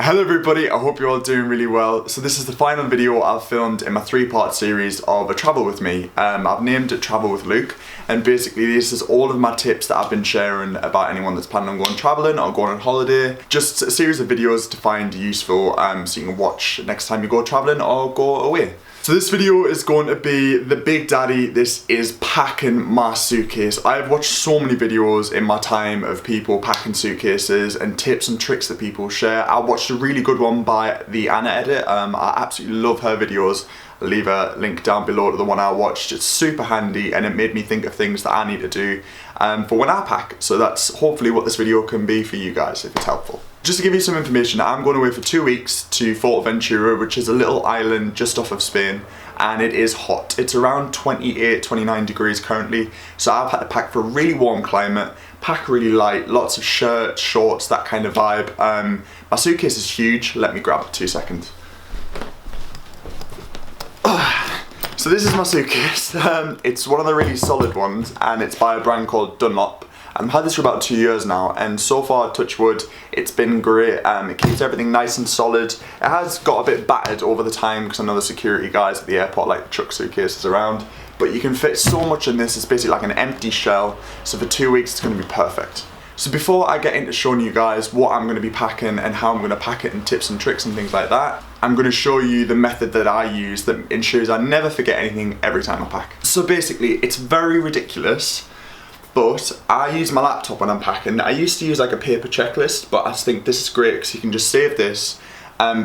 Hello everybody, I hope you're all doing really well. So this is the final video I've filmed in my 3-part series of a travel with me. I've named it Travel with Luke, and basically this is all of my tips that I've been sharing about anyone that's planning on going travelling or going on holiday. Just a series of videos to find useful so you can watch next time you go travelling or go away. So this video is going to be the big daddy. This is packing my suitcase. I've watched so many videos in my time of people packing suitcases and tips and tricks that people share. I watched a really good one by the Anna Edit. I absolutely love her videos. I'll leave a link down below to the one I watched. It's super handy and it made me think of things that I need to do for when I pack. So that's hopefully what this video can be for you guys if it's helpful. Just to give you some information, I'm going away for 2 weeks to Fuerteventura, which is a little island just off of Spain, and it is hot. It's around 28, 29 degrees currently, so I've had to pack for a really warm climate, pack really light, lots of shirts, shorts, that kind of vibe. My suitcase is huge. Let me grab it 2 seconds. So this is my suitcase. It's one of the really solid ones, and it's by a brand called Dunlop. I've had this for about 2 years now, and so far, touch wood, it's been great. It keeps everything nice and solid. It has got a bit battered over the time because I know the security guys at the airport like to chuck suitcases around, but you can fit so much in this. It's basically like an empty shell, so for 2 weeks it's going to be perfect. So before I get into showing you guys what I'm going to be packing and how I'm going to pack it and tips and tricks and things like that, I'm going to show you the method that I use that ensures I never forget anything every time I pack. So basically, it's very ridiculous, but I use my laptop when I'm packing. I used to use like a paper checklist, but I think this is great because you can just save this.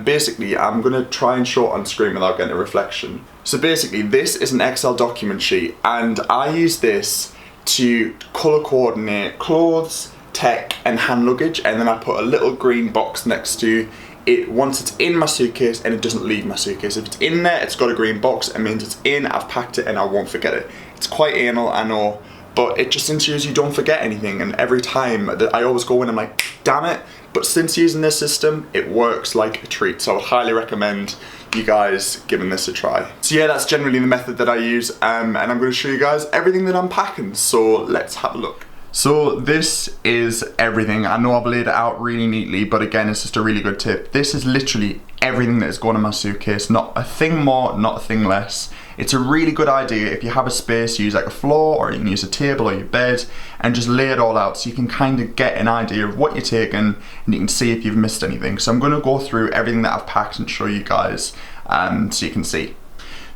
Basically, I'm gonna try and show it on screen without getting a reflection. So basically, this is an Excel document sheet, and I use this to color coordinate clothes, tech, and hand luggage, and then I put a little green box next to it once it's in my suitcase and it doesn't leave my suitcase. If it's in there, it's got a green box, it means it's in, I've packed it, and I won't forget it. It's quite anal, I know, but it just ensures you don't forget anything, and every time that I always go in, I'm like, damn it. But since using this system, it works like a treat, so I would highly recommend you guys giving this a try. So yeah, that's generally the method that I use, and I'm going to show you guys everything that I'm packing, so let's have a look. So this is everything. I know I've laid it out really neatly, but again, it's just a really good tip. This is literally everything that is going in my suitcase, not a thing more, not a thing less. It's a really good idea if you have a space, use like a floor, or you can use a table or your bed and just lay it all out so you can kind of get an idea of what you're taking and you can see if you've missed anything. So I'm going to go through everything that I've packed and show you guys so you can see.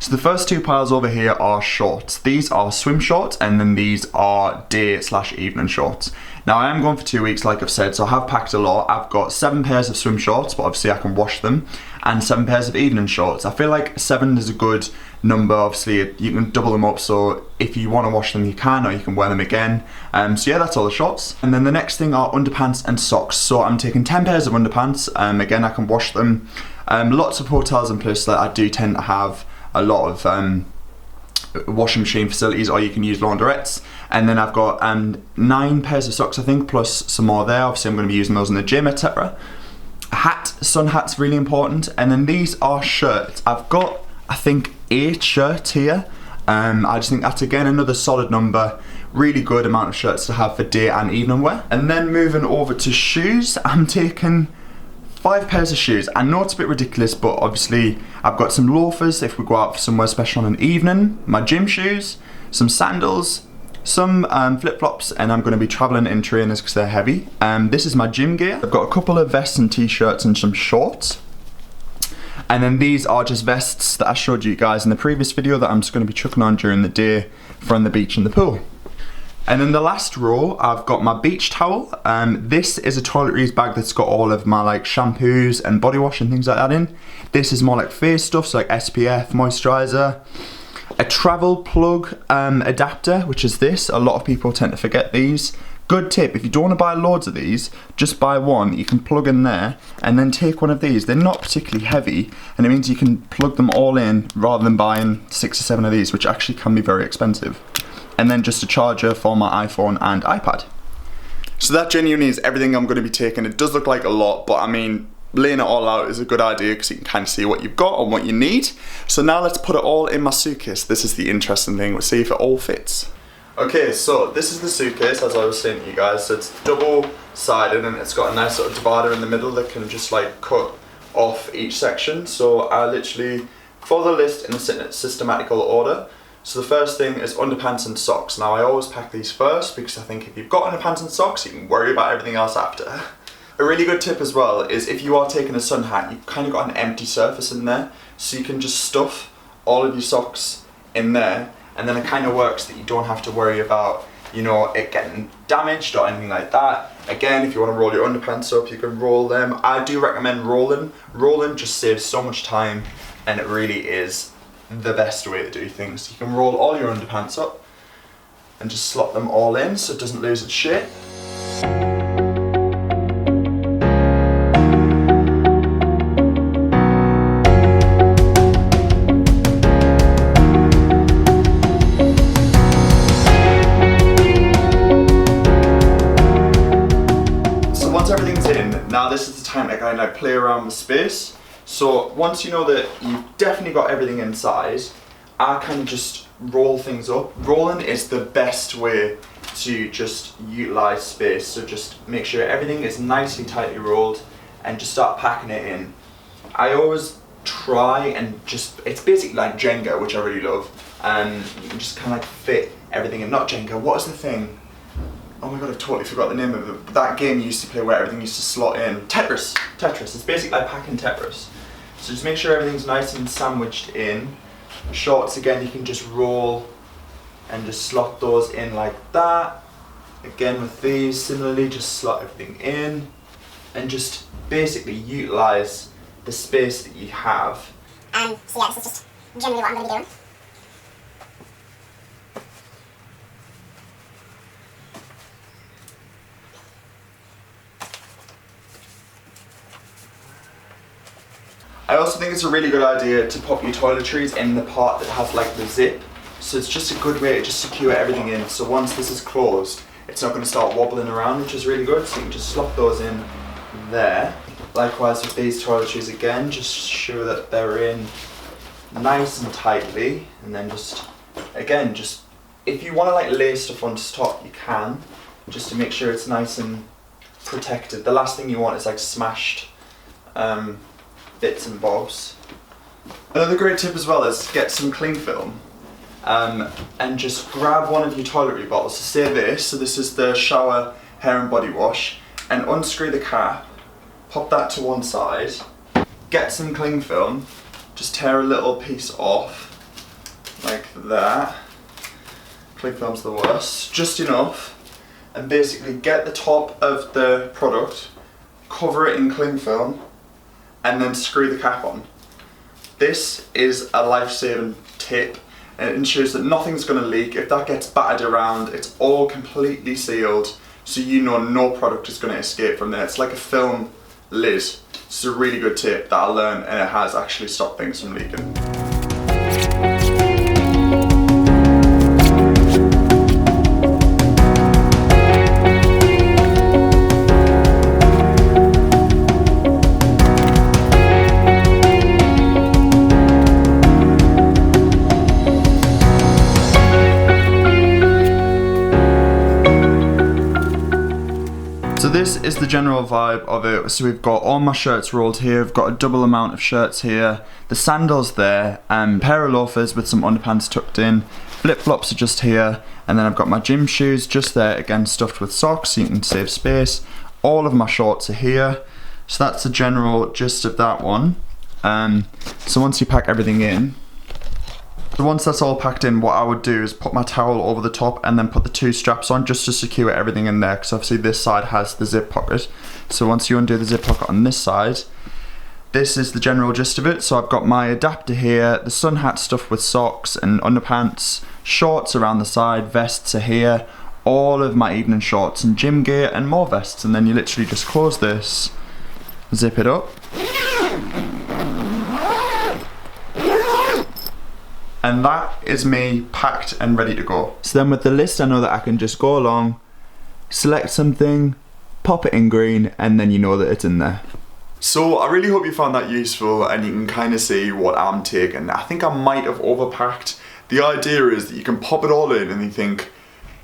So the first 2 piles over here are shorts. These are swim shorts, and then these are day/evening shorts. Now I am going for 2 weeks, like I've said, so I have packed a lot. I've got 7 pairs of swim shorts, but obviously I can wash them, and 7 pairs of evening shorts. I feel like 7 is a good number. Obviously you can double them up, so if you want to wash them you can, or you can wear them again. So yeah, that's all the shorts. And then the next thing are underpants and socks. So I'm taking 10 pairs of underpants. Again, I can wash them. Lots of hotels and places that I do tend to have a lot of washing machine facilities, or you can use laundrettes. And then I've got 9 pairs of socks, I think, plus some more there. Obviously I'm going to be using those in the gym, etc. A hat, sun hat's really important. And then these are shirts. I've got, I think, 8 shirts here. I just think that's again another solid number. Really good amount of shirts to have for day and evening wear. And then moving over to shoes, I'm taking 5 pairs of shoes. I know it's a bit ridiculous, but obviously I've got some loafers if we go out for somewhere special on an evening, my gym shoes, some sandals, some flip-flops, and I'm going to be travelling in trainers because they're heavy. This is my gym gear. I've got a couple of vests and t-shirts and some shorts. And then these are just vests that I showed you guys in the previous video that I'm just going to be chucking on during the day from the beach and the pool. And then the last row, I've got my beach towel. This is a toiletries bag that's got all of my like shampoos and body wash and things like that in. This is more like face stuff, so like SPF, moisturiser. A travel plug adapter, which is this. A lot of people tend to forget these. Good tip, if you don't want to buy loads of these, just buy one. You can plug in there and then take one of these. They're not particularly heavy, and it means you can plug them all in rather than buying 6 or 7 of these, which actually can be very expensive. And then just a charger for my iPhone and iPad. So that genuinely is everything I'm going to be taking. It does look like a lot, but I mean, laying it all out is a good idea because you can kind of see what you've got and what you need. So now let's put it all in my suitcase. This is the interesting thing. Let's see if it all fits. Okay, so this is the suitcase, as I was saying to you guys. So it's double-sided and it's got a nice sort of divider in the middle that can just like cut off each section. So I literally follow the list in a systematical order. So the first thing is underpants and socks. Now I always pack these first because I think if you've got underpants and socks, you can worry about everything else after. A really good tip as well is if you are taking a sun hat, you've kind of got an empty surface in there, so you can just stuff all of your socks in there, and then it kind of works that you don't have to worry about, you know, it getting damaged or anything like that. Again, if you want to roll your underpants up, you can roll them. I do recommend rolling. Rolling just saves so much time, and it really is the best way to do things. You can roll all your underpants up and just slot them all in so it doesn't lose its shape. Now this is the time to kind of play around with space. So once you know that you've definitely got everything inside, I kind of just roll things up. Rolling is the best way to just utilize space. So just make sure everything is nicely tightly rolled and just start packing it in. I always try and just, it's basically like Jenga, which I really love. And you can just kind of like fit everything in. Not Jenga, what is the thing? Oh my god, I've totally forgot the name of it. That game you used to play where everything used to slot in. Tetris. Tetris. It's basically like packing Tetris. So just make sure everything's nice and sandwiched in. Shorts, again, you can just roll and just slot those in like that. Again with these, similarly, just slot everything in and just basically utilize the space that you have. So yeah, this is just generally what I'm going to be doing. I also think it's a really good idea to pop your toiletries in the part that has like the zip. So it's just a good way to just secure everything in. So once this is closed, it's not going to start wobbling around, which is really good. So you can just slot those in there. Likewise with these toiletries again, just show that they're in nice and tightly. And then just, again, just if you want to like lay stuff on top, you can, just to make sure it's nice and protected. The last thing you want is like smashed bits and bobs. Another great tip as well is get some cling film and just grab one of your toiletry bottles. So say this, so this is the shower hair and body wash, and unscrew the cap, pop that to one side, get some cling film, just tear a little piece off like that. Cling film's the worst, just enough, and basically get the top of the product, cover it in cling film, and then screw the cap on. This is a life-saving tip, and it ensures that nothing's going to leak. If that gets battered around, it's all completely sealed, so you know no product is going to escape from there. It's like a film lid. It's a really good tip that I learned, and it has actually stopped things from leaking. So this is the general vibe of it. So we've got all my shirts rolled here, we've got a double amount of shirts here, the sandals there, pair of loafers with some underpants tucked in, flip-flops are just here, and then I've got my gym shoes just there, again stuffed with socks so you can save space. All of my shorts are here. So that's the general gist of that one. So once you pack everything in, so once that's all packed in, what I would do is put my towel over the top and then put the two straps on just to secure everything in there, because obviously this side has the zip pocket. So once you undo the zip pocket on this side, this is the general gist of it. So I've got my adapter here, the sun hat stuffed with socks and underpants, shorts around the side, vests are here, all of my evening shorts and gym gear and more vests, and then you literally just close this, zip it up, and that is me packed and ready to go. So then with the list, I know that I can just go along, select something, pop it in green, and then you know that it's in there. So I really hope you found that useful and you can kind of see what I'm taking. I think I might have overpacked. The idea is that you can pop it all in and you think,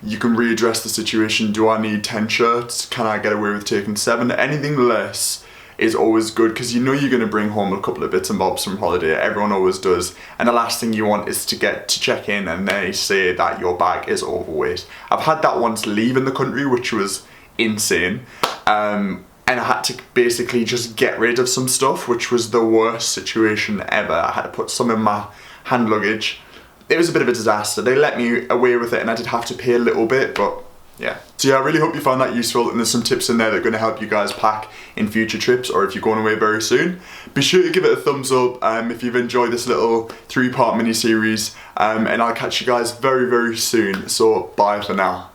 you can readdress the situation. Do I need 10 shirts? Can I get away with taking 7? Anything less is always good, because you know you're going to bring home a couple of bits and bobs from holiday. Everyone always does. And the last thing you want is to get to check in and they say that your bag is overweight. I've had that once leaving the country, which was insane. And I had to basically just get rid of some stuff, which was the worst situation ever. I had to put some in my hand luggage. It was a bit of a disaster. They let me away with it and I did have to pay a little bit, but yeah. So yeah, I really hope you found that useful, and there's some tips in there that are going to help you guys pack in future trips, or if you're going away very soon. Be sure to give it a thumbs up if you've enjoyed this little 3-part mini series, and I'll catch you guys very, very soon. So bye for now.